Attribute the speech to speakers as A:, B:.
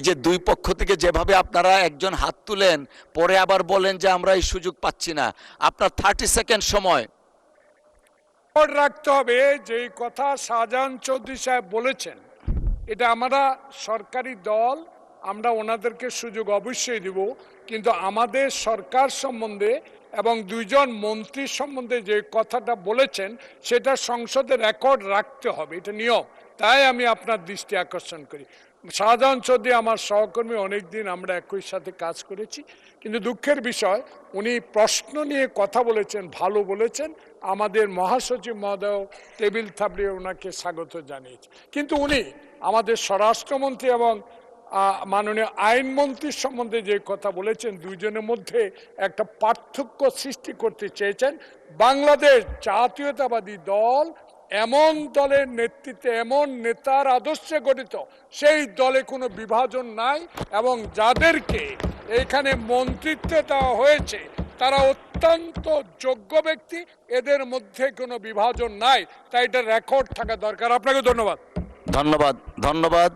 A: যে দুই পক্ষ থেকে যেভাবে আপনারা একজন হাত তুলেন পরে আবার বলেন যে আমরা এই সুযোগ পাচ্ছি না, আপনার 30 সেকেন্ড সময়।
B: রাখতে হবে যে কথা শাহজাহান চৌধুরী সাহেব বলেছেন, এটা আমরা সরকারি দল, আমরা ওনাদেরকে সুযোগ অবশ্যই দিব, কিন্তু আমাদের সরকার সম্বন্ধে এবং দুইজন মন্ত্রীর সম্বন্ধে যে কথাটা বলেছেন সেটা সংসদে রেকর্ড রাখতে হবে, এটা নিয়ম। তাই আমি আপনার দৃষ্টি আকর্ষণ করি। শাহজাহান চৌধুরী আমার সহকর্মী, অনেক দিন আমরা একই সাথে কাজ করেছি, কিন্তু দুঃখের বিষয় উনি প্রশ্ন নিয়ে কথা বলেছেন, ভালো বলেছেন। আমাদের মহাসচিব মহোদয় টেবিল থাপড়িয়ে ওনাকে স্বাগত জানিয়েছে, কিন্তু উনি আমাদের স্বরাষ্ট্রমন্ত্রী এবং মাননীয় আইনমন্ত্রীর সম্বন্ধে যে কথা বলেছেন, দুইজনের মধ্যে একটা পার্থক্য সৃষ্টি করতে চেয়েছেন। বাংলাদেশ জাতীয়তাবাদী দল এমন দলের নেতৃত্বে, এমন নেতার আদর্শে গঠিত, সেই দলে কোনো বিভাজন নাই, এবং যাদেরকে এখানে মন্ত্রিত্বে দেওয়া হয়েছে তারা অত্যন্ত যোগ্য ব্যক্তি, এদের মধ্যে কোনো বিভাজন নাই। তাই এটা রেকর্ড থাকা দরকার। আপনাকে ধন্যবাদ।
A: ধন্যবাদ, ধন্যবাদ।